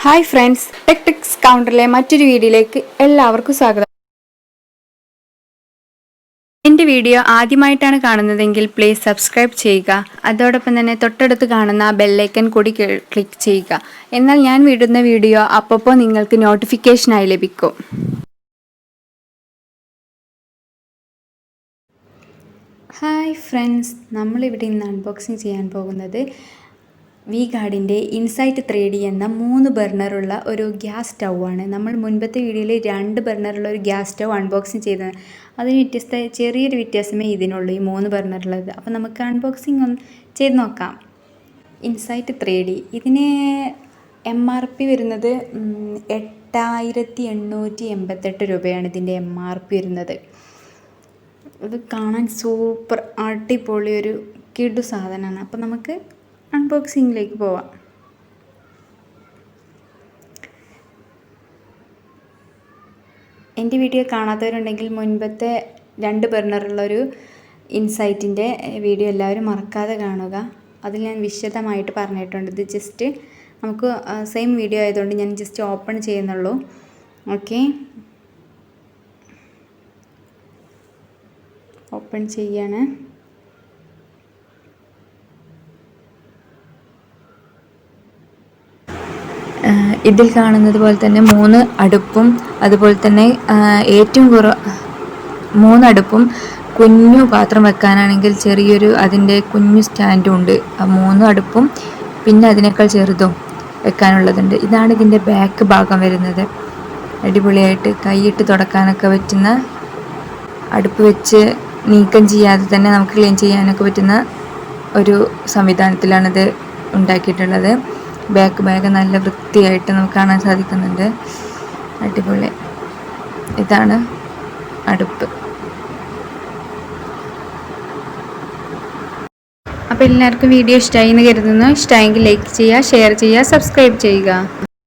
Hi friends, ടെക്ടിക്സ് കൗണ്ടറിലെ മറ്റൊരു വീഡിയോയിലേക്ക് എല്ലാവർക്കും സ്വാഗതം. എൻ്റെ വീഡിയോ ആദ്യമായിട്ടാണ് കാണുന്നതെങ്കിൽ പ്ലീസ് സബ്സ്ക്രൈബ് ചെയ്യുക. അതോടൊപ്പം തന്നെ തൊട്ടടുത്ത് കാണുന്ന ബെല്ലൈക്കൺ കൂടി ക്ലിക്ക് ചെയ്യുക. എന്നാൽ ഞാൻ വിടുന്ന വീഡിയോ അപ്പോൾ നിങ്ങൾക്ക് നോട്ടിഫിക്കേഷനായി ലഭിക്കും. ഹായ് ഫ്രണ്ട്സ്, നമ്മളിവിടെ ഇന്ന് അൺബോക്സിങ് ചെയ്യാൻ പോകുന്നത് വി ഗാർഡിൻ്റെ ഇൻസൈറ്റ് 3D എന്ന 3 ബർണറുള്ള ഒരു ഗ്യാസ് സ്റ്റൗ ആണ്. നമ്മൾ മുൻപത്തെ വീഡിയോയിൽ 2 ബർണറുള്ള ഒരു ഗ്യാസ് സ്റ്റൗ അൺബോക്സിങ് ചെയ്തത്. അതിന് ചെറിയൊരു വ്യത്യാസമേ ഇതിനുള്ളൂ, ഈ 3 ബർണറുള്ളത്. അപ്പോൾ നമുക്ക് അൺബോക്സിങ് ഒന്ന് ചെയ്ത് നോക്കാം. ഇൻസൈറ്റ് 3D ഇതിന് MRP വരുന്നത് 8,888 രൂപയാണ് ഇതിൻ്റെ MRP വരുന്നത്. ഇത് കാണാൻ സൂപ്പർ അടിപൊളി ഒരു കിടു സാധനമാണ്. അപ്പോൾ നമുക്ക് അൺബോക്സിങ്ങിലേക്ക് പോവാം. എൻ്റെ വീഡിയോ കാണാത്തവരുണ്ടെങ്കിൽ മുൻപത്തെ 2 ബർണറുള്ളൊരു ഇൻസൈറ്റിൻ്റെ വീഡിയോ എല്ലാവരും മറക്കാതെ കാണുക. അതിൽ ഞാൻ വിശദമായിട്ട് പറഞ്ഞിട്ടുണ്ട്. ഇത് ജസ്റ്റ് നമുക്ക് സെയിം വീഡിയോ ആയതുകൊണ്ട് ഞാൻ ജസ്റ്റ് ഓപ്പൺ ചെയ്യുന്നുള്ളൂ. ഓക്കെ, ഓപ്പൺ ചെയ്യാണ്. ഇതിൽ കാണുന്നത് പോലെ തന്നെ 3 അടുപ്പും അതുപോലെ തന്നെ ഏറ്റവും 3 അടുപ്പും കുഞ്ഞു പാത്രം വെക്കാനാണെങ്കിൽ ചെറിയൊരു അതിൻ്റെ കുഞ്ഞു സ്റ്റാൻഡും ഉണ്ട്. 3 അടുപ്പും പിന്നെ അതിനേക്കാൾ ചെറുതും വെക്കാനുള്ളതുണ്ട്. ഇതാണ് ഇതിൻ്റെ ബാക്ക് ഭാഗം വരുന്നത്. അടിപൊളിയായിട്ട് കൈയിട്ട് തുടക്കാനൊക്കെ പറ്റുന്ന, അടുപ്പ് വെച്ച് നീക്കം ചെയ്യാതെ തന്നെ നമുക്ക് ക്ലീൻ ചെയ്യാനൊക്കെ പറ്റുന്ന ഒരു സംവിധാനത്തിലാണിത് ഉണ്ടാക്കിയിട്ടുള്ളത്. ബാക്ക് ഭാഗം നല്ല വൃത്തിയായിട്ട് നമുക്ക് കാണാൻ സാധിക്കുന്നുണ്ട്. അടിപൊളി. ഇതാണ് അടുപ്പ്. അപ്പോൾ എല്ലാവർക്കും വീഡിയോ ഇഷ്ടമായി എന്ന് കരുതുന്നു. ഇഷ്ടമായെങ്കിൽ ലൈക്ക് ചെയ്യുക, ഷെയർ ചെയ്യുക, സബ്സ്ക്രൈബ് ചെയ്യുക.